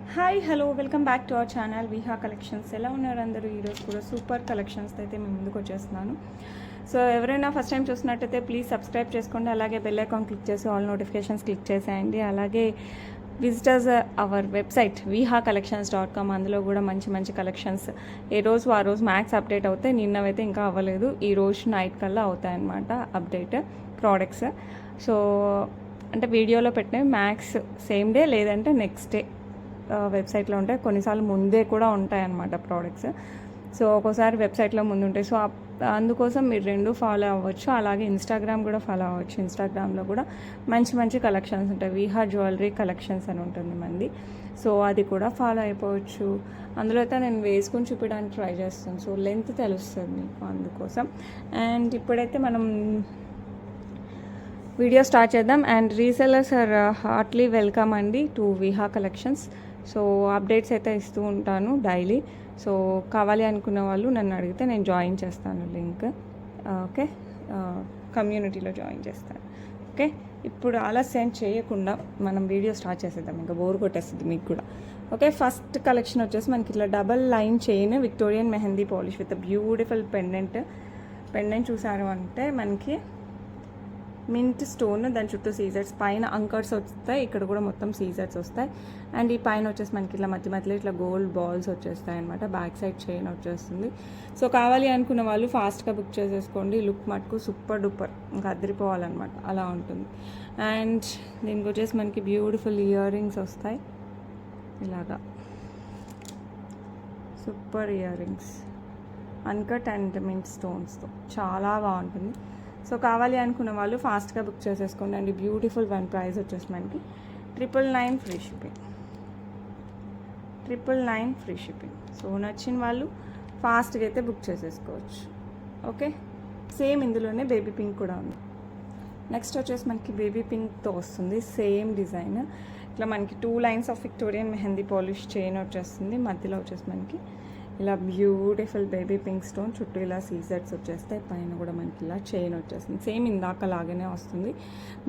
Hi hello welcome back to our channel Viha collections. ఎలా ఉన్నారు అందరూ? ఈరోజు కూడా సూపర్ కలెక్షన్స్ అయితే మేము ముందుకు వచ్చేస్తున్నాను. సో ఎవరైనా ఫస్ట్ టైం చూసినట్టయితే ప్లీజ్ సబ్స్క్రైబ్ చేసుకోండి. అలాగే బెల్ ఐకాన్ క్లిక్ చేసి ఆల్ నోటిఫికేషన్స్ క్లిక్ చేసేయండి. అలాగే విజిటర్స్ అవర్ వెబ్సైట్ vihacollections.com. అందులో కూడా మంచి మంచి కలెక్షన్స్ ఏ రోజు ఆ రోజు మ్యాక్స్ అప్డేట్ అవుతాయి. నిన్నవైతే ఇంకా అవ్వలేదు, ఈ రోజు నైట్ కల్లా అవుతాయన్నమాట అప్డేట్ ప్రోడక్ట్స్. సో అంటే వీడియోలో పెట్టినవి మ్యాక్స్ సేమ్ డే లేదంటే నెక్స్ట్ డే వెబ్సైట్లో ఉంటాయి. కొన్నిసార్లు ముందే కూడా ఉంటాయి అన్నమాట ప్రోడక్ట్స్. సో ఒక్కోసారి వెబ్సైట్లో ముందు ఉంటాయి. సో అందుకోసం మీరు రెండు ఫాలో అవ్వచ్చు. అలాగే ఇన్స్టాగ్రామ్ కూడా ఫాలో అవ్వచ్చు. ఇన్స్టాగ్రామ్లో కూడా మంచి మంచి కలెక్షన్స్ ఉంటాయి. విహా జ్యువెలరీ కలెక్షన్స్ అని ఉంటుంది మంది. సో అది కూడా ఫాలో అయిపోవచ్చు. అందులో అయితే నేను వేసుకొని చూపించడానికి ట్రై చేస్తాను. సో లెంత్ తెలుస్తుంది మీకు అందుకోసం. అండ్ ఇప్పుడైతే మనం వీడియో స్టార్ట్ చేద్దాం. And resellers are heartly welcome అండి to Viha collections. So updates అయితే ఇస్తూ ఉంటాను డైలీ. సో కావాలి అనుకున్న వాళ్ళు నన్ను అడిగితే నేను జాయిన్ చేస్తాను లింక్. ఓకే, కమ్యూనిటీలో జాయిన్ చేస్తాను. ఓకే, ఇప్పుడు ఆలస్యం చేయకుండా మనం వీడియో స్టార్ట్ చేసేద్దాం. ఇంకా బోర్ కొట్టేస్తుంది మీకు కూడా. ఓకే, ఫస్ట్ కలెక్షన్ వచ్చేసి మనకి ఇట్లా double line chain Victorian mehndi polish with beautiful pendant చూసారు అంటే మనకి మింట్ స్టోన్, దాని చుట్టూ సీజర్స్, పైన అంకర్స్ వస్తాయి, ఇక్కడ కూడా మొత్తం సీజర్స్ వస్తాయి. అండ్ ఈ పైన వచ్చేసి మనకి ఇట్లా మధ్యలో ఇట్లా గోల్డ్ బాల్స్ వచ్చేస్తాయి అనమాట. బ్యాక్ సైడ్ చైన్ వచ్చేస్తుంది. సో కావాలి అనుకున్న వాళ్ళు ఫాస్ట్గా బుక్ చేసేసుకోండి. లుక్ మటుకు సూపర్ డూపర్, ఇంకా అదిరిపోవాలన్నమాట, అలా ఉంటుంది. అండ్ దీనికి వచ్చేసి మనకి బ్యూటిఫుల్ ఇయర్ రింగ్స్ వస్తాయి ఇలాగా, super ear rings uncut and mint స్టోన్స్తో చాలా బాగుంటుంది. సో కావాలి అనుకున్న వాళ్ళు ఫాస్ట్గా బుక్ చేసేసుకోండి. అండ్ బ్యూటిఫుల్ వన్ ప్రైస్ వచ్చేసి మనకి 999 free shipping. 999 free shipping. So నచ్చిన వాళ్ళు ఫాస్ట్గా అయితే బుక్ చేసేసుకోవచ్చు. ఓకే, సేమ్ ఇందులోనే బేబీ పింక్ కూడా ఉంది. నెక్స్ట్ వచ్చేసి మనకి బేబీ పింక్తో వస్తుంది సేమ్ డిజైన్. ఇట్లా మనకి 2 lines of Victorian mehndi polish chain వచ్చేస్తుంది. మధ్యలో వచ్చేసి మనకి ఇలా బ్యూటిఫుల్ బేబీ పింక్ స్టోన్, చుట్టూ ఇలా సీజర్స్ వచ్చేస్తాయి. పైన కూడా మనకి ఇలా చైన్ వచ్చేస్తుంది. సేమ్ ఇందాక లాగానే వస్తుంది.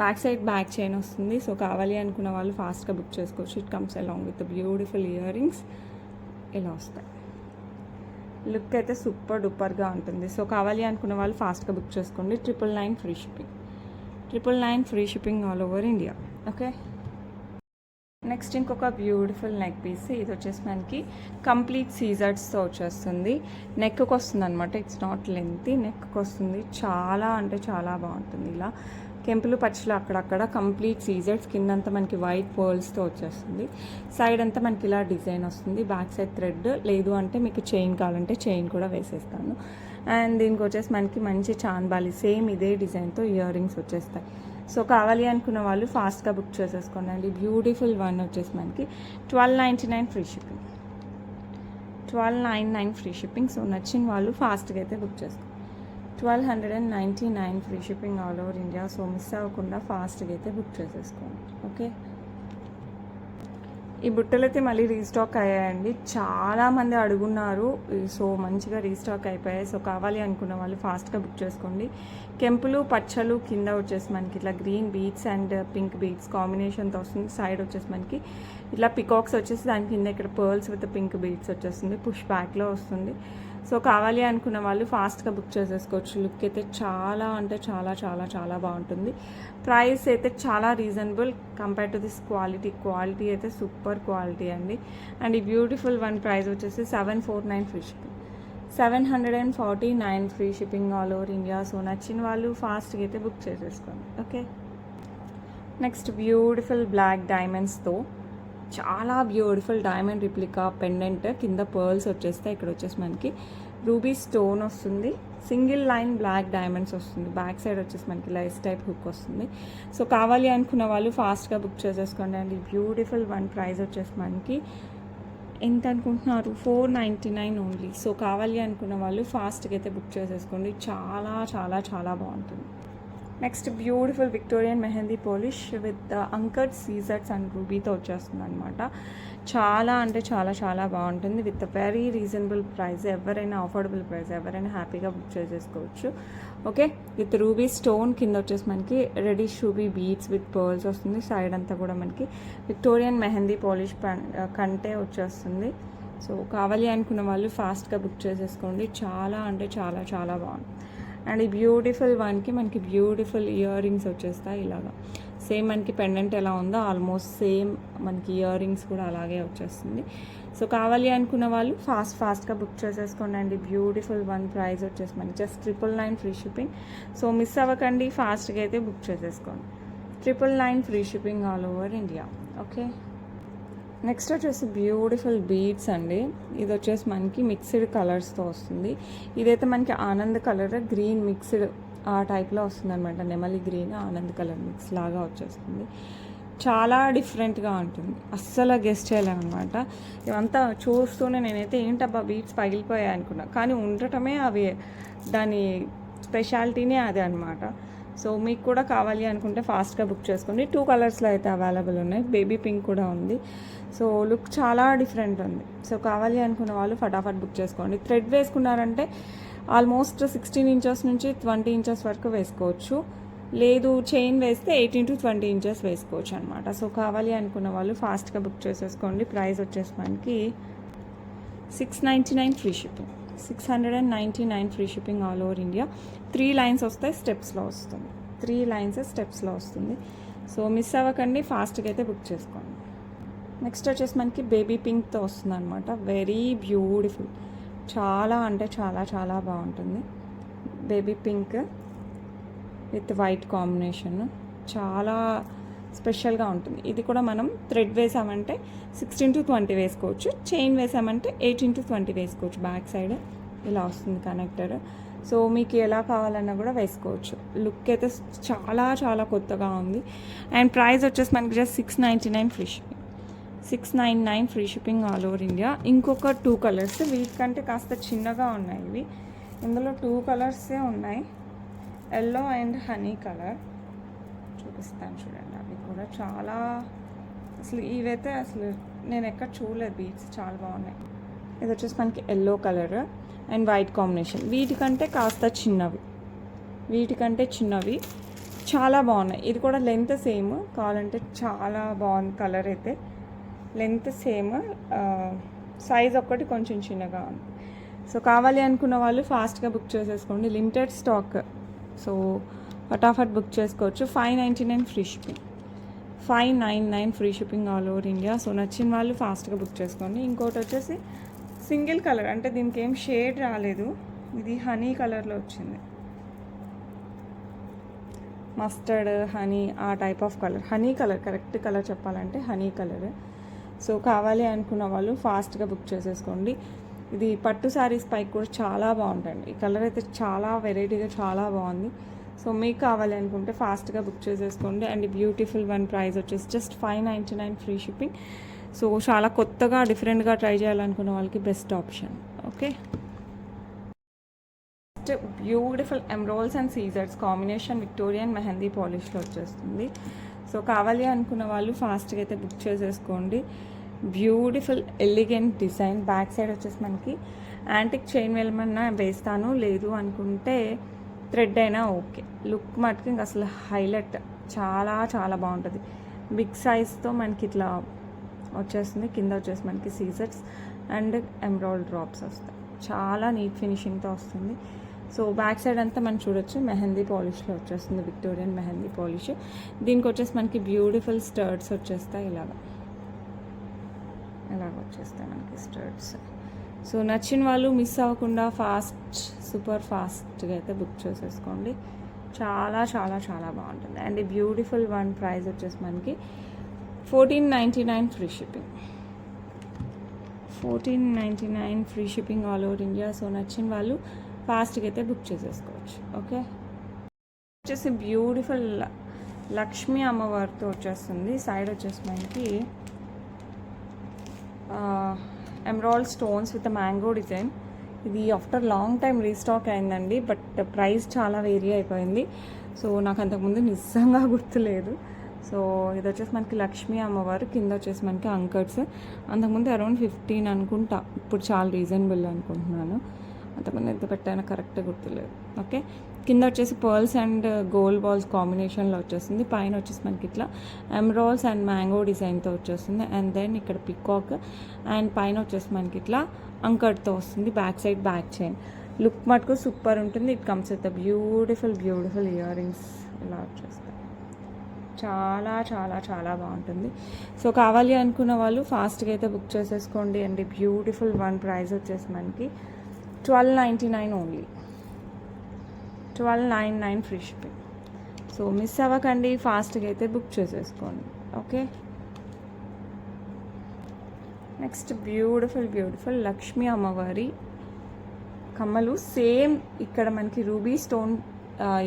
బ్యాక్ సైడ్ బ్యాక్ చైన్ వస్తుంది. సో కావాలి అనుకున్న వాళ్ళు ఫాస్ట్గా బుక్ చేసుకోవచ్చు. It comes along with beautiful ear rings ఇలా వస్తాయి. లుక్ అయితే సూపర్ డూపర్గా ఉంటుంది. సో కావాలి అనుకున్న వాళ్ళు ఫాస్ట్గా బుక్ చేసుకోండి. 999 free shipping. 999 free shipping all over India. Okay, next ఇంకొక బ్యూటిఫుల్ నెక్ పీస్. ఇది వచ్చేసి మనకి కంప్లీట్ సీజర్స్తో వచ్చేస్తుంది. నెక్కి వస్తుంది అనమాట, ఇట్స్ నాట్ లెంతీ, నెక్కి వస్తుంది. చాలా అంటే చాలా బాగుంటుంది. ఇలా కెంపులు పచ్చలు అక్కడక్కడ కంప్లీట్ సీజర్స్, కిందంతా మనకి వైట్ పర్ల్స్తో వచ్చేస్తుంది. సైడ్ అంతా మనకి ఇలా డిజైన్ వస్తుంది. బ్యాక్ సైడ్ థ్రెడ్, లేదు అంటే మీకు చైన్ కావాలంటే చైన్ కూడా వేసేస్తాను. అండ్ దీనికి వచ్చేసి మనకి మంచి చాన్బాలి సేమ్ ఇదే డిజైన్తో ఇయర్ రింగ్స్ వచ్చేస్తాయి. సో కావాలి అనుకున్న వాళ్ళు ఫాస్ట్గా బుక్ చేసేసుకోండి. అండి బ్యూటిఫుల్ వన్ వచ్చేసి మనకి 1299 free shipping. 1299 free shipping. So నచ్చిన వాళ్ళు ఫాస్ట్గా అయితే బుక్ చేసుకోండి. 1299 free shipping all over India. So miss అవ్వకుండా ఫాస్ట్గా అయితే బుక్ చేసేసుకోండి. ఓకే, ఈ బుట్టలు అయితే మళ్ళీ రీస్టాక్ అయ్యాయండి. చాలామంది అడుగున్నారు. సో మంచిగా రీస్టాక్ అయిపోయాయి. సో కావాలి అనుకున్న వాళ్ళు ఫాస్ట్గా బుక్ చేసుకోండి. కెంపులు పచ్చలు కింద వచ్చేసి మనకి ఇట్లా green beats and pink beats కాంబినేషన్తో వస్తుంది. సైడ్ వచ్చేసి మనకి ఇట్లా పికాక్స్ వచ్చేసి దాని కింద ఇక్కడ పర్ల్స్ విత్ పింక్ బీట్స్ వచ్చేస్తుంది. పుష్ బ్యాక్లో వస్తుంది. సో కావాలి అనుకున్న వాళ్ళు ఫాస్ట్గా బుక్ చేసేసుకోవచ్చు. లుక్ అయితే చాలా అంటే చాలా చాలా చాలా బాగుంటుంది. ప్రైస్ అయితే చాలా reasonable compare to this quality అయితే సూపర్ క్వాలిటీ అండి. అండ్ ఈ బ్యూటిఫుల్ వన్ ప్రైస్ వచ్చేసి 749 free shipping. 749 free shipping all over India. So నచ్చిన వాళ్ళు ఫాస్ట్గా అయితే బుక్ చేసేసుకోండి. ఓకే, నెక్స్ట్ బ్యూటిఫుల్ బ్లాక్ డైమండ్స్తో చాలా బ్యూటిఫుల్ డైమండ్ రిప్లికా పెండెంట్, కింద పర్ల్స్ వచ్చేస్తాయి. ఇక్కడ వచ్చేసి మనకి రూబీ స్టోన్ వస్తుంది. సింగిల్ లైన్ బ్లాక్ డైమండ్స్ వస్తుంది. బ్యాక్ సైడ్ వచ్చేసి మనకి లైస్ టైప్ హుక్ వస్తుంది. సో కావాలి అనుకున్న వాళ్ళు ఫాస్ట్గా బుక్ చేసేసుకోండి. అండ్ ఈ బ్యూటిఫుల్ వన్ ప్రైస్ వచ్చేసి మనకి ఎంత అనుకుంటున్నారు? 499 ఓన్లీ. సో కావాలి అనుకున్న వాళ్ళు ఫాస్ట్గా అయితే బుక్ చేసేసుకోండి. చాలా చాలా చాలా బాగుంటుంది. Next beautiful Victorian mehndi polish with uncut సీజర్స్ అండ్ రూబీతో వచ్చేస్తుంది అనమాట. చాలా అంటే చాలా చాలా బాగుంటుంది. With very reasonable price. ఎవరైనా అఫోర్డబుల్ ప్రైస్, ఎవరైనా హ్యాపీగా బుక్ చేసేసుకోవచ్చు. ఓకే, విత్ రూబీ స్టోన్ కింద వచ్చేసి మనకి reddish ruby beads with pearls వస్తుంది. సైడ్ అంతా కూడా మనకి విక్టోరియన్ మెహందీ పాలిష్ కంటే వచ్చేస్తుంది. సో కావాలి అనుకున్న వాళ్ళు ఫాస్ట్గా బుక్ చేసేసుకోండి. చాలా అంటే చాలా చాలా బాగుంది. అండ్ ఈ బ్యూటిఫుల్ వన్కి మనకి బ్యూటిఫుల్ ఇయర్ రింగ్స్ వచ్చేస్తాయి ఇలాగా. సేమ్ మనకి పెండెంట్ ఎలా ఉందో ఆల్మోస్ట్ సేమ్ మనకి ఇయర్ రింగ్స్ కూడా అలాగే వచ్చేస్తుంది. సో కావాలి అనుకున్న వాళ్ళు ఫాస్ట్గా బుక్ చేసేసుకోండి. అండి బ్యూటిఫుల్ వన్ ప్రైస్ వచ్చేసి మనకి just 999 free shipping. So miss అవ్వకండి, ఫాస్ట్గా అయితే బుక్ చేసేసుకోండి. 999 free shipping all over India. Okay, next వచ్చేసి బ్యూటిఫుల్ బీడ్స్ అండి. ఇది వచ్చేసి మనకి మిక్స్డ్ కలర్స్తో వస్తుంది. ఇదైతే మనకి ఆనంద్ కలర్ గ్రీన్ మిక్స్డ్ ఆ టైప్లో వస్తుంది అనమాట. నెమలి గ్రీన్ ఆనంద్ కలర్ మిక్స్ లాగా వచ్చేస్తుంది. చాలా డిఫరెంట్గా ఉంటుంది, అస్సలు గెస్ట్ చేయలేమన్నమాట. ఇవంతా చూస్తూనే నేనైతే ఏంటబ్బా బీడ్స్ పగిలిపోయాయి అనుకున్నా, కానీ ఉండటమే అవి దాని స్పెషాలిటీనే అదే అనమాట. సో మీకు కూడా కావాలి అనుకుంటే ఫాస్ట్గా బుక్ చేసుకోండి. 2 కలర్స్లో అయితే అవైలబుల్ ఉన్నాయి. బేబీ పింక్ కూడా ఉంది. సో లుక్ చాలా డిఫరెంట్ ఉంది. సో కావాలి అనుకున్న వాళ్ళు ఫటాఫట్ బుక్ చేసుకోండి. థ్రెడ్ వేసుకున్నారంటే ఆల్మోస్ట్ 16 ఇంచెస్ నుంచి 20 ఇంచెస్ వరకు వేసుకోవచ్చు. లేదు చైన్ వేస్తే 18 to 20 ఇంచెస్ వేసుకోవచ్చు అనమాట. సో కావాలి అనుకున్న వాళ్ళు ఫాస్ట్గా బుక్ చేసేసుకోండి. ప్రైస్ వచ్చేసి మనకి 699 free shipping. 699 free shipping all over India. 3 lines వస్తాయి, స్టెప్స్లో వస్తుంది. 3 లైన్స్ స్టెప్స్లో వస్తుంది. సో మిస్ అవ్వకండి, ఫాస్ట్గా అయితే బుక్ చేసుకోండి. నెక్స్ట్ వచ్చేసి మనకి బేబీ పింక్తో వస్తుంది అనమాట. వెరీ బ్యూటిఫుల్, చాలా అంటే చాలా చాలా బాగుంటుంది. Baby pink with white combination చాలా స్పెషల్గా ఉంటుంది. ఇది కూడా మనం థ్రెడ్ వేసామంటే 16 to 20 వేసుకోవచ్చు. చైన్ వేసామంటే 18 to 20 వేసుకోవచ్చు. బ్యాక్ సైడ్ ఇలా వస్తుంది కనెక్టర్. సో మీకు ఎలా కావాలన్నా కూడా వేసుకోవచ్చు. లుక్ అయితే చాలా చాలా కొత్తగా ఉంది. అండ్ ప్రైస్ వచ్చేసి మనకి just 699 free shipping. 699 free shipping all over India. ఇంకొక 2 కలర్స్ వీటికంటే కాస్త చిన్నగా ఉన్నాయి ఇవి. ఇందులో 2 కలర్సే ఉన్నాయి, ఎల్లో అండ్ హనీ కలర్. చూపిస్తాను చూడండి. అవి కూడా చాలా అసలు ఇవైతే అసలు నేను ఎక్కడ చూడలేదు. బీడ్స్ చాలా బాగున్నాయి. ఇది వచ్చేసి మనకి yellow colour and white combination. వీటికంటే చిన్నవి చాలా బాగున్నాయి. ఇది కూడా లెంత్ సేమ్, కావాలంటే చాలా బాగుంది. కలర్ అయితే లెంత్ సేమ్, సైజ్ ఒక్కటి కొంచెం చిన్నగా ఉంది. సో కావాలి అనుకున్న వాళ్ళు ఫాస్ట్గా బుక్ చేసేసుకోండి. Limited stock. సో ఫటాఫట్ బుక్ చేసుకోవచ్చు. 599 free shipping. 599 free shipping all over India. So నచ్చిన వాళ్ళు ఫాస్ట్గా బుక్ చేసుకోండి. ఇంకోటి వచ్చేసి సింగిల్ కలర్, అంటే దీనికి ఏం షేడ్ రాలేదు. ఇది హనీ కలర్లో వచ్చింది. మస్టర్డ్ హనీ ఆ type of colour. Honey colour, correct colour చెప్పాలంటే హనీ కలర్. సో కావాలి అనుకున్న వాళ్ళు ఫాస్ట్గా బుక్ చేసేసుకోండి. ఇది పట్టు శారీస్ పైకి కూడా చాలా బాగుంటుంది. ఈ కలర్ అయితే చాలా వెరైటీగా చాలా బాగుంది. సో మీకు కావాలి అనుకుంటే ఫాస్ట్గా బుక్ చేసేసుకోండి. అండ్ బ్యూటిఫుల్ వన్ ప్రైస్ వచ్చేసి జస్ట్ 599 ఫ్రీ షిప్పింగ్. సో చాలా కొత్తగా డిఫరెంట్గా ట్రై చేయాలనుకున్న వాళ్ళకి best option. Okay, beautiful emeralds and సీజర్స్ కాంబినేషన్ విక్టోరియన్ మెహందీ పాలిష్లో వచ్చేస్తుంది. సో కావాలి అనుకున్న వాళ్ళు ఫాస్ట్గా అయితే బుక్ చేసేసుకోండి. Beautiful elegant design. Back side వచ్చేసి మనకి యాంటిక్ చైన్ వేలమన్నా వేస్తాను, లేదు అనుకుంటే థ్రెడ్ అయినా ఓకే. లుక్ మటుకు ఇంకా అసలు హైలైట్, చాలా చాలా బాగుంటుంది. బిగ్ సైజ్తో మనకి ఇట్లా వచ్చేస్తుంది. కింద వచ్చేసి మనకి సీజర్స్ అండ్ ఎంబ్రాయిడ్ డ్రాప్స్ వస్తాయి. చాలా నీట్ ఫినిషింగ్తో వస్తుంది. సో బ్యాక్ సైడ్ అంతా మనం చూడొచ్చు మెహందీ పాలిష్లో వచ్చేస్తుంది, విక్టోరియన్ మెహందీ పాలిష్. దీనికి వచ్చేసి మనకి బ్యూటిఫుల్ స్టర్ట్స్ వచ్చేస్తాయి. ఇలాగ వచ్చేస్తాయి మనకి స్టర్ట్స్. సో నచ్చిన వాళ్ళు మిస్ అవ్వకుండా సూపర్ ఫాస్ట్గా అయితే బుక్ చేసేసుకోండి. చాలా చాలా చాలా బాగుంటుంది. అండ్ ఈ బ్యూటిఫుల్ వన్ ప్రైస్ వచ్చేసి మనకి 1499 free shipping. 1499 free shipping all over India. So నచ్చిన వాళ్ళు ఫాస్ట్గా అయితే బుక్ చేసేసుకోవచ్చు. ఓకే, వచ్చేసి బ్యూటిఫుల్ లక్ష్మీ అమ్మవారితో వచ్చేస్తుంది. సైడ్ వచ్చేసి మనకి emerald stones with mango design. ఇది ఆఫ్టర్ లాంగ్ టైం రీస్టాక్ అయిందండి, బట్ ప్రైస్ చాలా వేరీ అయిపోయింది. సో నాకు అంతకుముందు నిజంగా గుర్తులేదు. సో ఇది వచ్చేసి మనకి లక్ష్మీ అమ్మవారు, కింద వచ్చేసి మనకి అంకర్స్. అంతకుముందు అరౌండ్ 15 అనుకుంటా, ఇప్పుడు చాలా రీజనబుల్ అనుకుంటున్నాను. అంతకుముందు ఎంత పెట్టానో కరెక్ట్గా గుర్తులేదు. ఓకే, కింద వచ్చేసి పర్ల్స్ అండ్ గోల్డ్ బాల్స్ కాంబినేషన్లో వచ్చేస్తుంది. పైన వచ్చేసి మనకి ఇట్లా ఎమరాల్డ్స్ అండ్ మ్యాంగో డిజైన్తో వచ్చేస్తుంది. అండ్ దెన్ ఇక్కడ పికాక్ అండ్ పైన వచ్చేసి మనకి ఇట్లా అంకర్తో వస్తుంది. Back side back chain look మటుకు సూపర్ ఉంటుంది. It comes with beautiful ear rings ఇలా వచ్చేస్తాయి. చాలా చాలా చాలా బాగుంటుంది. సో కావాలి అనుకున్న వాళ్ళు ఫాస్ట్గా అయితే బుక్ చేసేసుకోండి. అండ్ బ్యూటిఫుల్ వన్ ప్రైస్ వచ్చేసి మనకి $12.99 only. $12.99 free shipping. So miss అవ్వకండి, ఫాస్ట్గా అయితే బుక్ చేసేసుకోండి. ఓకే, నెక్స్ట్ బ్యూటిఫుల్ లక్ష్మీ అమ్మవారి కమ్మలు. సేమ్ ఇక్కడ మనకి రూబీ స్టోన్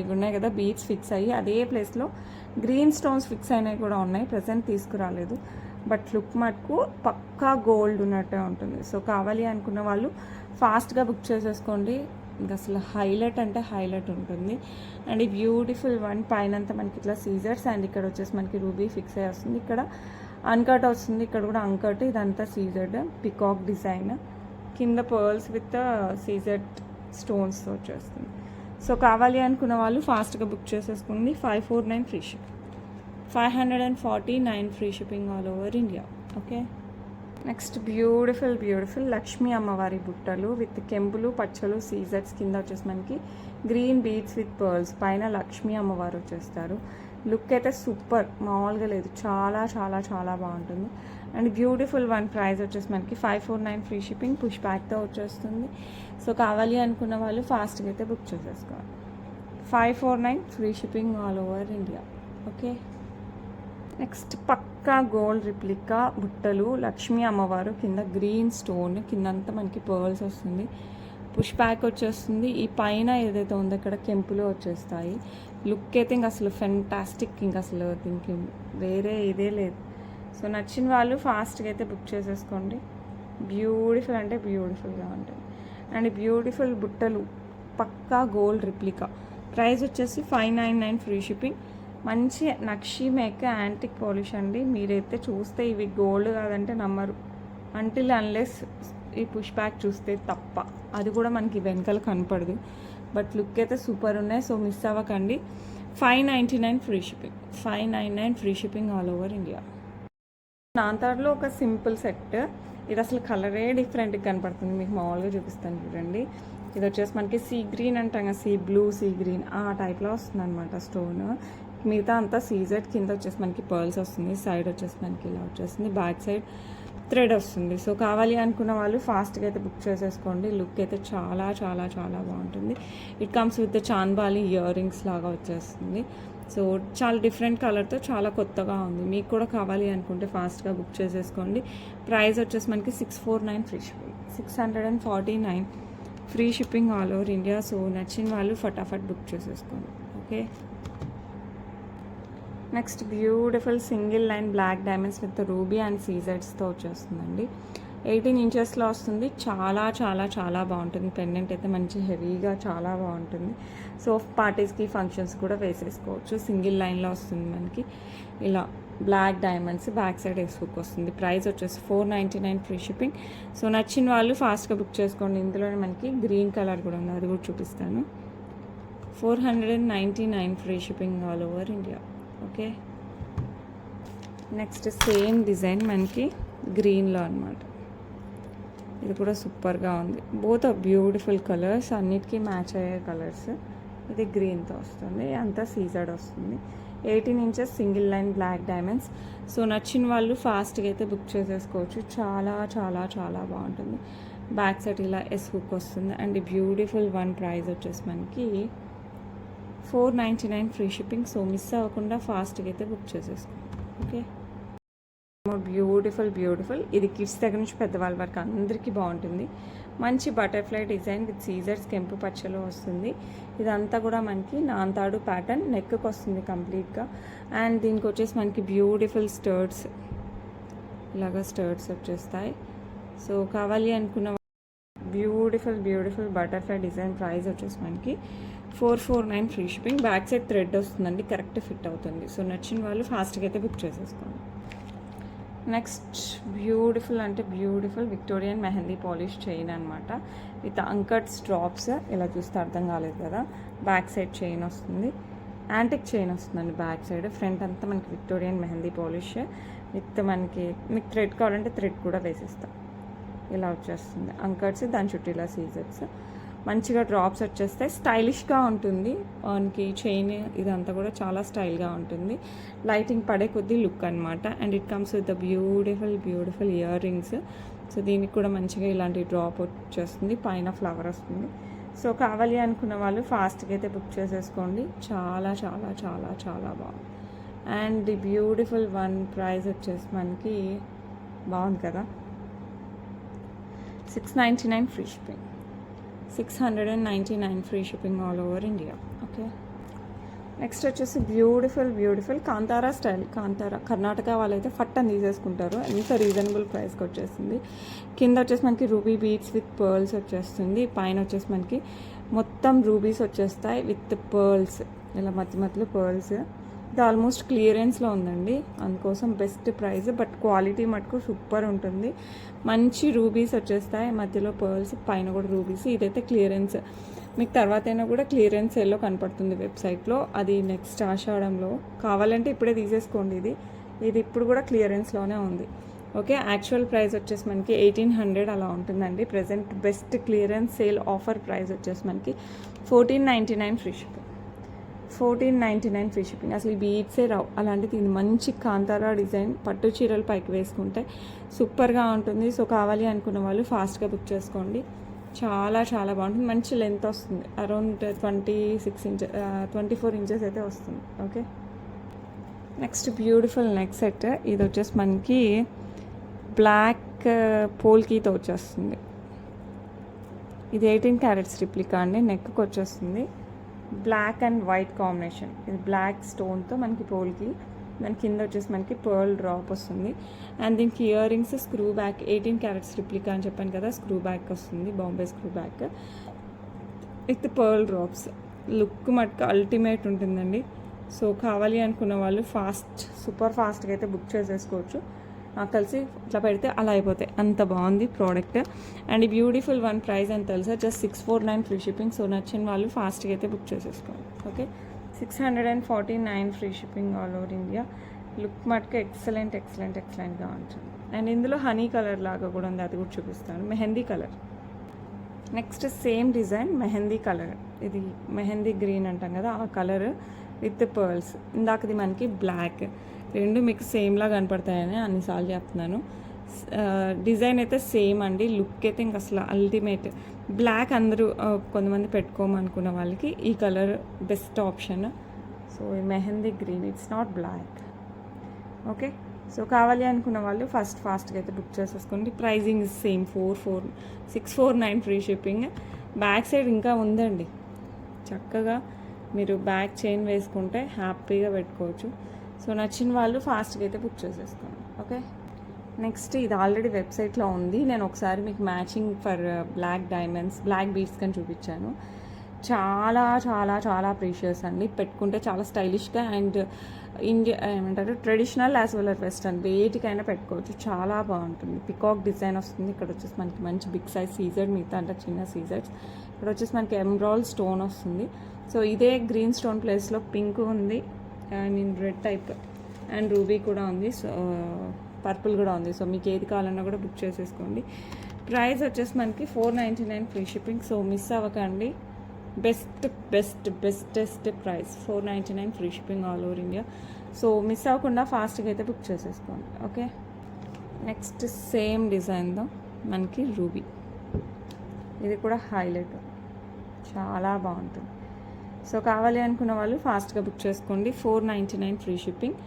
ఇవి ఉన్నాయి కదా, బీడ్స్ ఫిక్స్ అయ్యి అదే ప్లేస్లో గ్రీన్ స్టోన్స్ ఫిక్స్ అయినవి కూడా ఉన్నాయి. ప్రజెంట్ తీసుకురాలేదు, బట్ లుక్ మటుకు పక్కా గోల్డ్ ఉన్నట్టే ఉంటుంది. సో కావాలి అనుకున్న వాళ్ళు ఫాస్ట్గా బుక్ చేసేసుకోండి. ఇంకా అసలు హైలైట్ అంటే హైలైట్ ఉంటుంది. అండ్ ఈ బ్యూటిఫుల్ వన్ పైన అంతా మనకి ఇట్లా సీజర్స్ అండ్ ఇక్కడ వచ్చేసి మనకి రూబీ ఫిక్స్ అయ్యి వస్తుంది. ఇక్కడ అన్కట్ వస్తుంది, ఇక్కడ కూడా అన్కట్. ఇదంతా సీజర్డ్ పికాక్ డిజైన్, కింద పర్ల్స్ విత్ సీజర్డ్ స్టోన్స్ వచ్చేస్తుంది. సో కావాలి అనుకున్న వాళ్ళు ఫాస్ట్గా బుక్ చేసేసుకోండి. 549 free ship, 549 free shipping all over India. Okay, next beautiful Lakshmi అమ్మవారి బుట్టలు విత్ కెంపులు పచ్చలు సీజర్స్, కింద వచ్చేసి మనకి గ్రీన్ బీడ్స్ విత్ పర్ల్స్, పైన లక్ష్మీ అమ్మవారు వచ్చేస్తారు. లుక్ అయితే సూపర్, మామూలుగా లేదు, చాలా చాలా చాలా బాగుంటుంది. అండ్ బ్యూటిఫుల్ వన్ ప్రైస్ వచ్చేసి మనకి 549 ఫ్రీ షిప్పింగ్, పుష్ బ్యాక్తో వచ్చేస్తుంది. సో కావాలి అనుకున్న వాళ్ళు ఫాస్ట్గా అయితే బుక్ చేసేసుకోవాలి. 549 free shipping all over India. Okay, next పక్కా గోల్డ్ రిప్లికా బుట్టలు, లక్ష్మీ అమ్మవారు, కింద గ్రీన్ స్టోన్, కిందంతా మనకి పర్ల్స్ వస్తుంది, పుష్ బ్యాక్ వచ్చేస్తుంది. ఈ పైన ఏదైతే ఉందో ఇక్కడ కెంపులు వచ్చేస్తాయి. లుక్ అయితే ఇంక అసలు ఫెంటాస్టిక్, ఇంక అసలు దీనికి వేరే ఇదే లేదు. సో నచ్చిన వాళ్ళు ఫాస్ట్గా అయితే బుక్ చేసేసుకోండి. బ్యూటిఫుల్ అంటే బ్యూటిఫుల్గా ఉంటుంది. అండ్ బ్యూటిఫుల్ బుట్టలు పక్కా గోల్డ్ రిప్లికా, ప్రైస్ వచ్చేసి 599 ఫ్రీ షిప్పింగ్. మంచి నక్షి మేక యాంటిక్ పాలిష్ అండి. మీరైతే చూస్తే ఇవి గోల్డ్ కాదంటే నమ్మరు, అంటిల్ అన్లెస్ ఈ పుష్ బ్యాక్ చూస్తే తప్ప. అది కూడా మనకి వెనకాల కనపడదు, బట్ లుక్ అయితే సూపర్ ఉన్నాయి. సో మిస్ అవ్వకండి. 599 free shipping, 599 free shipping all over India. నాంతాడ్లో ఒక సింపుల్ సెట్, ఇది అసలు కలరే డిఫరెంట్గా కనపడుతుంది. మీకు మామూలుగా చూపిస్తాను చూడండి. ఇది వచ్చేసి మనకి సీ గ్రీన్ అంటాం కదా, సీ బ్లూ సీ గ్రీన్ ఆ టైప్లో వస్తుంది అనమాట స్టోన్. మిగతా అంతా సీజెడ్, కింద వచ్చేసి మనకి పర్ల్స్ వస్తుంది, సైడ్ వచ్చేసి మనకి ఇలా వచ్చేస్తుంది, బ్యాక్ సైడ్ థ్రెడ్ వస్తుంది. సో కావాలి అనుకున్న వాళ్ళు ఫాస్ట్గా అయితే బుక్ చేసేసుకోండి. లుక్ అయితే చాలా చాలా చాలా బాగుంటుంది. It comes with chandbali ear rings లాగా వచ్చేస్తుంది. సో చాలా డిఫరెంట్ కలర్తో చాలా కొత్తగా ఉంది. మీకు కూడా కావాలి అనుకుంటే ఫాస్ట్గా బుక్ చేసేసుకోండి. ప్రైస్ వచ్చేసి మనకి 649 free shipping, 649 free shipping all over India. So నచ్చిన వాళ్ళు ఫటాఫట్ బుక్ చేసేసుకోండి. Okay, next beautiful single line black diamonds with ruby and సీజర్స్తో వచ్చేస్తుందండి. 18 ఇంచెస్లో వస్తుంది. చాలా చాలా చాలా బాగుంటుంది. పెండెంట్ అయితే మంచి హెవీగా చాలా బాగుంటుంది. సో పార్టీస్కి ఫంక్షన్స్ కూడా వేసేసుకోవచ్చు. సింగిల్ లైన్లో వస్తుంది మనకి ఇలా బ్లాక్ డైమండ్స్, బ్యాక్ సైడ్ ఎస్హుక్ వస్తుంది. ప్రైస్ వచ్చేసి 499 ఫ్రీ షిప్పింగ్. సో నచ్చిన వాళ్ళు ఫాస్ట్గా బుక్ చేసుకోండి. ఇందులోనే మనకి గ్రీన్ కలర్ కూడా ఉంది, అది కూడా చూపిస్తాను. 499 free shipping all over India. Okay, next same design మనకి గ్రీన్లో అనమాట. ఇది కూడా సూపర్గా ఉంది. బోత్ బ్యూటిఫుల్ కలర్స్, అన్నిటికీ మ్యాచ్ అయ్యే కలర్స్. ఇది గ్రీన్తో వస్తుంది, అంతా సీజర్డ్ వస్తుంది. 18 inches single line black diamonds. So నచ్చిన వాళ్ళు ఫాస్ట్గా అయితే బుక్ చేసేసుకోవచ్చు. చాలా చాలా చాలా బాగుంటుంది. బ్యాక్ సైడ్ ఇలా ఎస్ హుక్ వస్తుంది. అండ్ బ్యూటిఫుల్ వన్ ప్రైస్ వచ్చేసి మనకి 499 ఫ్రీ షిప్పింగ్. సో మిస్ అవ్వకుండా ఫాస్ట్గా అయితే బుక్ చేసేసుకోండి. ఓకే, బ్యూటిఫుల్ ఇది కిడ్స్ దగ్గర నుంచి పెద్దవాళ్ళ వరకు అందరికీ బాగుంటుంది. మంచి బటర్ఫ్లై డిజైన్ విత్ సీజర్స్, కెంపు పచ్చలో వస్తుంది. ఇదంతా కూడా మనకి నాంతాడు ప్యాటర్న్, నెక్కి వస్తుంది కంప్లీట్గా. అండ్ దీనికి వచ్చేసి మనకి బ్యూటిఫుల్ స్టర్ట్స్, ఇలాగా స్టర్ట్స్ వచ్చేస్తాయి. సో కావాలి అనుకున్న బ్యూటిఫుల్ బటర్ఫ్లై డిజైన్. ప్రైస్ వచ్చేసి మనకి 449 free shipping. Back side thread వస్తుందండి, కరెక్ట్ ఫిట్ అవుతుంది. సో నచ్చిన వాళ్ళు ఫాస్ట్గా అయితే బుక్ చేసేసుకోండి. నెక్స్ట్ బ్యూటిఫుల్ అంటే beautiful Victorian mehndi polish chain అనమాట. With uncuts drops. ఇలా చూస్తే అర్థం కాలేదు కదా, బ్యాక్ సైడ్ చైన్ వస్తుంది, యాంటిక్ చైన్ వస్తుందండి బ్యాక్ సైడ్. ఫ్రంట్ అంతా మనకి విక్టోరియన్ మెహందీ పాలిష్ విత్ మనకి మీకు థ్రెడ్ కావాలంటే థ్రెడ్ కూడా వేసిస్తాం. ఇలా వచ్చేస్తుంది అంకట్స్, దాని చుట్టూ ఇలా సీజర్స్, మంచిగా డ్రాప్స్ వచ్చేస్తాయి. స్టైలిష్గా ఉంటుంది మనకి చైన్, ఇదంతా కూడా చాలా స్టైల్గా ఉంటుంది. లైటింగ్ పడే కొద్దీ లుక్ అనమాట. And it comes with the beautiful ear rings. So దీనికి కూడా మంచిగా ఇలాంటి డ్రాప్ వచ్చేస్తుంది, పైన ఫ్లవర్ వస్తుంది. సో కావాలి అనుకున్న వాళ్ళు ఫాస్ట్గా అయితే బుక్ చేసేసుకోండి. చాలా చాలా చాలా చాలా బాగుంది. And the beautiful one price వచ్చేసి మనకి బాగుంది కదా, 699 free shipping. 699 free shipping all over India. Okay, next వచ్చేసి బ్యూటిఫుల్ కాంతారా స్టైల్. కాంతారా కర్ణాటక వాళ్ళైతే ఫట్ అని తీసేసుకుంటారు, ఎంత రీజనబుల్ ప్రైస్కి వచ్చేస్తుంది. కింద వచ్చేసి మనకి రూబీ బీడ్స్ విత్ పర్ల్స్ వచ్చేస్తుంది. పైన వచ్చేసి మనకి మొత్తం రూబీస్ వచ్చేస్తాయి విత్ పర్ల్స్, ఇలా మధ్యలో పర్ల్స్. ఇది ఆల్మోస్ట్ క్లియరెన్స్లో ఉందండి, అందుకోసం బెస్ట్ ప్రైస్. బట్ క్వాలిటీ మటుకు సూపర్ ఉంటుంది. మంచి రూబీస్ వచ్చేస్తాయి, మధ్యలో పర్ల్స్, పైన కూడా రూబీస్. ఇదైతే క్లియరెన్స్, మీకు తర్వాత అయినా కూడా క్లియరెన్స్ సేల్లో కనపడుతుంది వెబ్సైట్లో. అది నెక్స్ట్ ఆషాఢంలో, కావాలంటే ఇప్పుడే తీసేసుకోండి. ఇది ఇప్పుడు కూడా క్లియరెన్స్లోనే ఉంది. ఓకే, యాక్చువల్ ప్రైస్ వచ్చేసి మనకి 1800 అలా ఉంటుందండి. Present best clearance sale offer price వచ్చేసి మనకి 1499 ఫ్రీ షిప్పింగ్. 1499 free shipping. అసలు ఈ బీడ్సే రావు, అలాంటిది ఇది మంచి కాంతారా డిజైన్ పట్టు చీరలు పైకి వేసుకుంటే సూపర్గా ఉంటుంది. సో కావాలి అనుకున్న వాళ్ళు ఫాస్ట్గా బుక్ చేసుకోండి. చాలా చాలా బాగుంటుంది. మంచి లెంత్ వస్తుంది, అరౌండ్ 26 ఇంచెస్ 24 ఇంచెస్ అయితే వస్తుంది. Okay, next beautiful neck set. ఇది వచ్చేసి మనకి బ్లాక్ పోల్కీతో వచ్చేస్తుంది. ఇది 18 క్యారెట్స్ రిప్లికా అండి. నెక్కి వచ్చేస్తుంది బ్లాక్ అండ్ వైట్ కాంబినేషన్. ఇది బ్లాక్ స్టోన్తో మనకి పోల్కి, దాని కింద వచ్చేసి మనకి పర్ల్ డ్రాప్ వస్తుంది. అండ్ దీనికి ear rings screw back, 18 carats replica అని చెప్పాను కదా, స్క్రూ బ్యాక్ వస్తుంది, Bombay screw back with pearl drops. Look మటుకు అల్టిమేట్ ఉంటుందండి. సో కావాలి అనుకున్న వాళ్ళు సూపర్ ఫాస్ట్గా అయితే బుక్ చేసేసుకోవచ్చు. నాకు కలిసి ఇట్లా పెడితే అలా అయిపోతాయి, అంత బాగుంది ప్రోడక్ట్. అండ్ ఈ బ్యూటిఫుల్ వన్ ప్రైస్ అని తెలుసా, జస్ట్ 649 ఫ్రీ షిప్పింగ్. సో నచ్చిన వాళ్ళు ఫాస్ట్గా అయితే బుక్ చేసేసుకోండి. Okay, 649 free shipping all over India. Look మటుకు ఎక్సలెంట్గా ఉంటుంది. అండ్ ఇందులో హనీ కలర్ లాగా కూడా ఉంది, అది కూడా చూపిస్తాను. Mehndi colour. Next same design mehndi colour. ఇది మెహందీ గ్రీన్ అంటాం కదా, ఆ కలర్ విత్ పర్ల్స్. ఇందాకది మనకి బ్లాక్. రెండు మీకు సేమ్లా కనపడతాయని అన్నిసార్లు చెప్తున్నాను. డిజైన్ అయితే సేమ్ అండి. లుక్ అయితే ఇంక అసలు అల్టిమేట్. బ్లాక్ అందరూ కొంతమంది పెట్టుకోమనుకున్న వాళ్ళకి ఈ కలర్ బెస్ట్ ఆప్షన్. సో ఈ mehndi green, it's not black. Okay, so కావాలి అనుకున్న వాళ్ళు ఫాస్ట్గా అయితే బుక్ చేసేసుకోండి. Pricing is same 649 free shipping. Back side ఇంకా ఉందండి, చక్కగా మీరు బ్యాక్ చైన్ వేసుకుంటే హ్యాపీగా పెట్టుకోవచ్చు. సో నచ్చిన వాళ్ళు ఫాస్ట్గా అయితే బుక్ చేసేసుకోండి. ఓకే, నెక్స్ట్ ఇది ఆల్రెడీ వెబ్సైట్లో ఉంది. నేను ఒకసారి మీకు matching for black diamonds, black beads కానీ చూపించాను. చాలా చాలా చాలా ప్రీషియస్ అండి. పెట్టుకుంటే చాలా స్టైలిష్గా అండ్ ఏమంటారు traditional as well as western వేటికైనా పెట్టుకోవచ్చు. చాలా బాగుంటుంది. పికాక్ డిజైన్ వస్తుంది. ఇక్కడ వచ్చేసి మనకి మంచి బిగ్ సైజ్ సీజర్, మిగతా అంటే చిన్న సీజర్స్. ఇక్కడ వచ్చేసి మనకి ఎమరాల్డ్ స్టోన్ వస్తుంది. సో ఇదే గ్రీన్ స్టోన్ ప్లేస్లో పింక్ ఉంది and in red type and ruby కూడా ఉంది. సో పర్పుల్ కూడా ఉంది. సో మీకు ఏది కావాలన్నా కూడా బుక్ చేసేసుకోండి. ప్రైస్ వచ్చేసి మనకి 499 ఫ్రీ షిప్పింగ్. సో మిస్ అవ్వకండి. Bestest price 499 free shipping all over India. So miss అవ్వకుండా ఫాస్ట్గా అయితే బుక్ చేసేసుకోండి. ఓకే, నెక్స్ట్ సేమ్ డిజైన్తో మనకి రూబీ. ఇది కూడా హైలైట్, చాలా బాగుంటుంది. సో కావాలి అనుకున్న వాళ్ళు ఫాస్ట్గా బుక్ చేసుకోండి. 499 free shipping.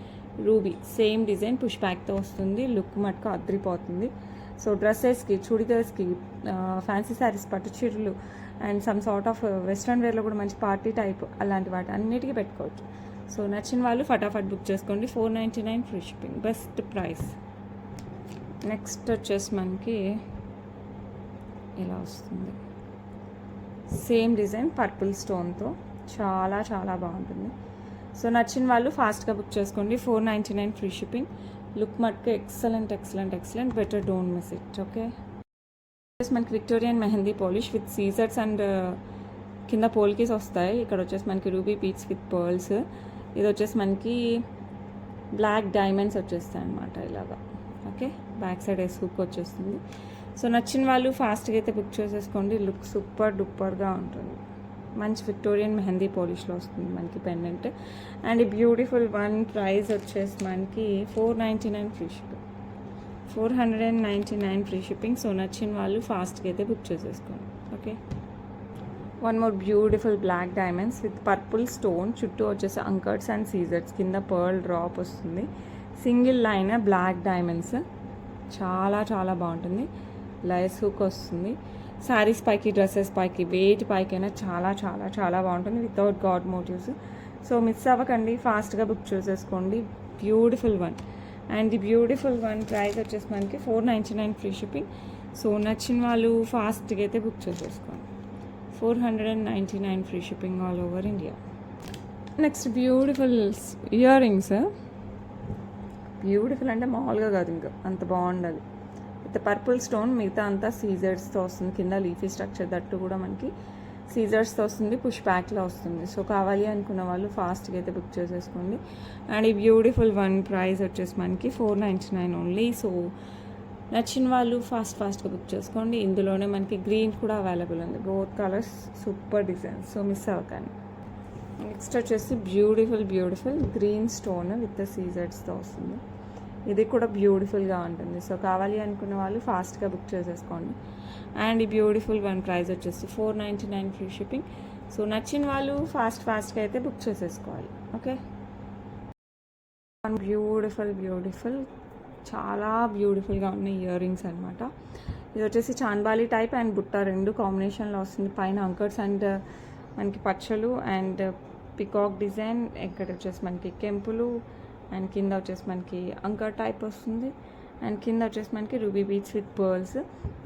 Ruby same design push బ్యాక్తో వస్తుంది. లుక్ మటుకు అద్రిపోతుంది. సో డ్రెస్సెస్కి, చుడిదార్స్కి, ఫ్యాన్సీ శారీస్, పట్టు చీరలు and some sort of western వేర్లో కూడా మంచి పార్టీ టైప్ అలాంటి వాటి అన్నిటికీ పెట్టుకోవచ్చు. సో నచ్చిన వాళ్ళు ఫటాఫట్ బుక్ చేసుకోండి. 499 free shipping, best price. Next వచ్చేసి మనకి ఇలా వస్తుంది. సేమ్ డిజైన్ పర్పుల్ స్టోన్తో చాలా చాలా బాగుంటుంది. సో నచ్చిన వాళ్ళు ఫాస్ట్గా బుక్ చేసుకోండి. 499 ఫ్రీ షిప్పింగ్. లుక్ మటుకు excellent, better don't miss it. Okay, మనకి విక్టోరియన్ మెహందీ పాలిష్ విత్ సీజర్స్ అండ్ కింద పోల్కీస్ వస్తాయి. ఇక్కడ వచ్చేసి మనకి రూబీ బీట్స్ విత్ పర్ల్స్. ఇది వచ్చేసి మనకి బ్లాక్ డైమండ్స్ వచ్చేస్తాయి అన్నమాట ఇలాగా. ఓకే, బ్యాక్ సైడ్ హుక్ వచ్చేస్తుంది. సో నచ్చిన వాళ్ళు ఫాస్ట్గా అయితే బుక్ చేసేసుకోండి. లుక్ సూపర్ డూపర్గా ఉంటుంది. మంచి విక్టోరియన్ మెహందీ పాలిష్లో వస్తుంది మనకి పెండెంట్. అండ్ ఈ బ్యూటిఫుల్ వన్ ప్రైస్ వచ్చేసి మనకి $499 free shipping. 499 free shipping. So నచ్చిన వాళ్ళు ఫాస్ట్గా అయితే బుక్ చేసేసుకోండి. Okay, one more beautiful black diamonds with purple stone. చుట్టూ వచ్చేసి అంకర్స్ అండ్ సీజర్స్, కింద పర్ల్ డ్రాప్ వస్తుంది. సింగిల్ లైన్ బ్లాక్ డైమండ్స్, చాలా చాలా బాగుంటుంది. లైస్ హుక్ వస్తుంది. శారీస్ పైకి, డ్రెస్సెస్ పైకి, వేటి పైకైనా చాలా చాలా చాలా బాగుంటుంది without god motifs. So miss అవ్వకండి, ఫాస్ట్గా బుక్ చేసేసుకోండి. Beautiful one. And the beautiful one price వచ్చేసి మనకి $499 ఫ్రీ షిప్పింగ్. సో నచ్చిన వాళ్ళు ఫాస్ట్గా అయితే బుక్ చేసేసుకోండి. $499 free shipping all over India. Next beautiful ear rings. Beautiful అంటే మామూలుగా కాదు, ఇంకా అంత బాగుండాలి. విత్ పర్పుల్ స్టోన్, మిగతా అంతా సీజర్స్తో వస్తుంది. కింద లీఫీ స్ట్రక్చర్, దట్టు కూడా మనకి సీజర్స్తో వస్తుంది. పుష్ బ్యాక్లో వస్తుంది. సో కావాలి అనుకున్న వాళ్ళు ఫాస్ట్గా అయితే బుక్ చేసేసుకోండి. అండ్ ఈ బ్యూటిఫుల్ వన్ ప్రైస్ వచ్చేసి మనకి $499 ఓన్లీ. సో నచ్చిన వాళ్ళు ఫాస్ట్గా బుక్ చేసుకోండి. ఇందులోనే మనకి గ్రీన్ కూడా అవైలబుల్ ఉంది. Both colours super design. So miss అవ్వకండి. నెక్స్ట్ వచ్చేసి బ్యూటిఫుల్ గ్రీన్ స్టోన్ విత్ సీజర్స్తో వస్తుంది. ఇది కూడా బ్యూటిఫుల్గా ఉంటుంది. సో కావాలి అనుకున్న వాళ్ళు ఫాస్ట్గా బుక్ చేసేసుకోండి. అండ్ ఈ బ్యూటిఫుల్ వన్ ప్రైస్ వచ్చేసి $499 ఫ్రీ షిప్పింగ్. సో నచ్చిన వాళ్ళు ఫాస్ట్గా అయితే బుక్ చేసేసుకోవాలి. ఓకే, వన్ బ్యూటిఫుల్ చాలా బ్యూటిఫుల్గా ఉన్న ఇయర్ రింగ్స్ అనమాట. ఇది వచ్చేసి చాన్బాలి టైప్ అండ్ బుట్ట రెండు కాంబినేషన్లో వస్తుంది. పైన అంకర్స్ అండ్ మనకి పచ్చలు అండ్ పికాక్ డిజైన్. ఇక్కడ వచ్చేసి మనకి కెంపులు అండ్ కింద వచ్చేసి మనకి అంకర్ టైప్ వస్తుంది. అండ్ కింద వచ్చేసి మనకి రూబీ బీట్స్ విత్ పర్ల్స్.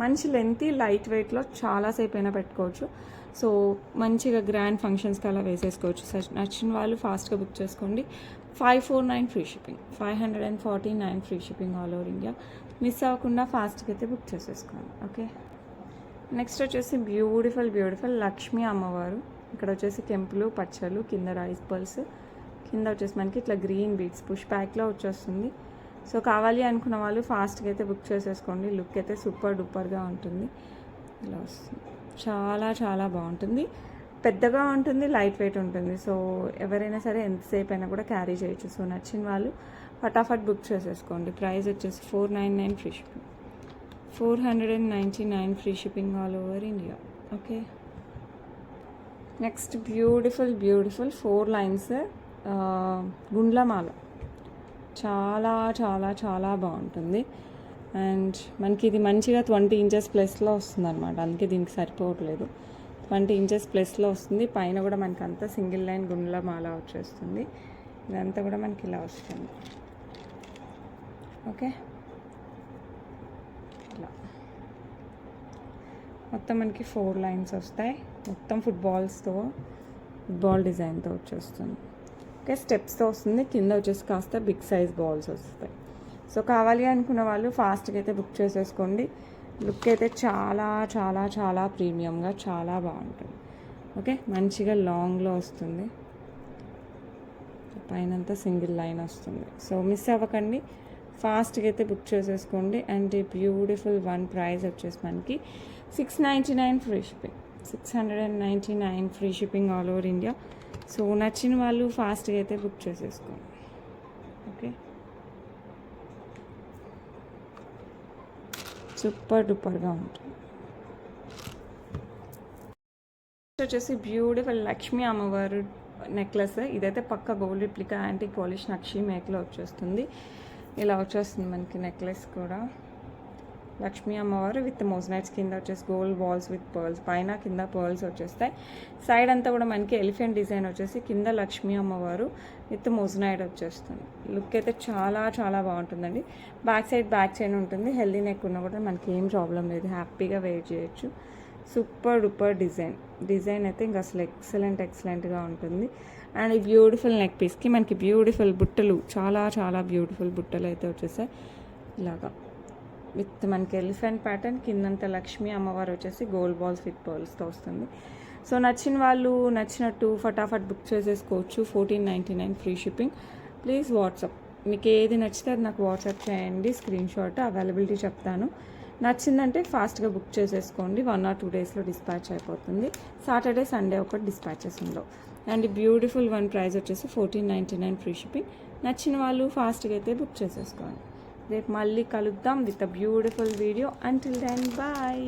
మంచి లెంతీ లైట్ వెయిట్లో చాలాసేపు అయినా పెట్టుకోవచ్చు. సో మంచిగా గ్రాండ్ ఫంక్షన్స్కి అలా వేసేసుకోవచ్చు. నచ్చిన వాళ్ళు ఫాస్ట్గా బుక్ చేసుకోండి. $549 free shipping. 549 free shipping all over India. Miss అవ్వకుండా ఫాస్ట్గా అయితే బుక్ చేసేసుకోండి. ఓకే, నెక్స్ట్ వచ్చేసి బ్యూటిఫుల్ లక్ష్మీ అమ్మవారు. ఇక్కడ వచ్చేసి కెంపులు, పచ్చలు, కింద రైస్ పర్ల్స్, కింద వచ్చేసి మనకి ఇట్లా గ్రీన్ బీట్స్ పుష్ బ్యాక్లో వచ్చేస్తుంది. సో కావాలి అనుకున్న వాళ్ళు ఫాస్ట్గా అయితే బుక్ చేసేసుకోండి. లుక్ అయితే సూపర్ డూపర్గా ఉంటుంది. ఇలా వస్తుంది, చాలా చాలా బాగుంటుంది. పెద్దగా ఉంటుంది, లైట్ వెయిట్ ఉంటుంది. సో ఎవరైనా సరే ఎంతసేపు అయినా కూడా క్యారీ చేయొచ్చు. సో నచ్చిన వాళ్ళు ఫటాఫట్ బుక్ చేసేసుకోండి. ప్రైస్ వచ్చేసి $499 free shipping. 499 free shipping all over India. Okay, next beautiful 4 lines గుండ్లమాల. చాలా చాలా చాలా బాగుంటుంది. అండ్ మనకి ఇది మంచిగా 20 ఇంచెస్ ప్లస్లో వస్తుంది అనమాట. అందుకే దీనికి సరిపోవట్లేదు. 20 ఇంచెస్ ప్లస్లో వస్తుంది. పైన కూడా మనకి అంతా సింగిల్ లైన్ గుండ్లమాల వచ్చేస్తుంది. ఇదంతా కూడా మనకి ఇలా వస్తుంది. ఓకే, ఇలా మొత్తం మనకి 4 లైన్స్ వస్తాయి. మొత్తం ఫుట్బాల్ డిజైన్తో వచ్చేస్తుంది. ఓకే, స్టెప్స్తో వస్తుంది. కింద వచ్చేసి కాస్త బిగ్ సైజ్ బాల్స్ వస్తాయి. సో కావాలి అనుకున్న వాళ్ళు ఫాస్ట్గా అయితే బుక్ చేసేసుకోండి. లుక్ అయితే చాలా చాలా చాలా ప్రీమియంగా చాలా బాగుంటుంది. ఓకే, మంచిగా లాంగ్లో వస్తుంది. పైనంతా సింగిల్ లైన్ వస్తుంది. సో మిస్ అవ్వకండి, ఫాస్ట్గా అయితే బుక్ చేసేసుకోండి. అండ్ ఈ బ్యూటిఫుల్ వన్ ప్రైస్ వచ్చేసి మనకి $699 free shipping. 699 free shipping all over India. So నచ్చిన వాళ్ళు ఫాస్ట్గా అయితే బుక్ చేసేసుకోండి. ఓకే, సూపర్ డూపర్గా ఉంటుంది. వచ్చేసి బ్యూటిఫుల్ లక్ష్మీ అమ్మవారు నెక్లెస్. ఇదైతే పక్క గోల్డ్ రిప్లికా యాంటీ పాలిష్ నక్షి మేకలో వచ్చేస్తుంది. ఇలా వచ్చేస్తుంది మనకి నెక్లెస్ కూడా. లక్ష్మీ అమ్మవారు విత్ మోజనైట్స్, కింద వచ్చేసి గోల్డ్ బాల్స్ విత్ పర్ల్స్, పైన కింద పర్ల్స్ వచ్చేస్తాయి. సైడ్ అంతా కూడా మనకి ఎలిఫెంట్ డిజైన్ వచ్చేసి కింద లక్ష్మీ అమ్మవారు విత్ మోజనైట్ వచ్చేస్తుంది. లుక్ అయితే చాలా చాలా బాగుంటుందండి. బ్యాక్ చైన్ ఉంటుంది. హెల్దీ నెక్ ఉన్నా కూడా మనకి ఏం ప్రాబ్లం లేదు, హ్యాపీగా వేర్ చేయొచ్చు. సూపర్ డూపర్ డిజైన్ అయితే ఇంకా అసలు ఎక్సలెంట్గా ఉంటుంది. అండ్ ఈ బ్యూటిఫుల్ నెక్ పీస్కి మనకి బ్యూటిఫుల్ బుట్టలు, చాలా చాలా బ్యూటిఫుల్ బుట్టలు అయితే వచ్చేసాయి ఇలాగా విత్ మనకి ఎలిఫెంట్ ప్యాటర్న్, కిందంతా లక్ష్మీ అమ్మవారు వచ్చేసి గోల్డ్ బాల్స్ విత్ పర్ల్స్తో వస్తుంది. సో నచ్చిన వాళ్ళు నచ్చినట్టు ఫటాఫట్ బుక్ చేసేసుకోవచ్చు. 1499 ఫ్రీ షిప్పింగ్. ప్లీజ్ వాట్సాప్, మీకు ఏది నచ్చితే అది నాకు వాట్సాప్ చేయండి, స్క్రీన్ షాట్ అవైలబిలిటీ చెప్తాను. నచ్చిందంటే ఫాస్ట్గా బుక్ చేసేసుకోండి, 1 or 2 డేస్లో డిస్పాచ్ అయిపోతుంది. సాటర్డే సండే ఒకటి డిస్పాచెస్ ఉండవు. అండ్ బ్యూటిఫుల్ వన్ ప్రైస్ వచ్చేసి 1499 ఫ్రీ షిప్పింగ్. నచ్చిన వాళ్ళు ఫాస్ట్గా అయితే బుక్ చేసేసుకోండి. రేపు మళ్ళీ కలుద్దాం with a beautiful video. Until then bye.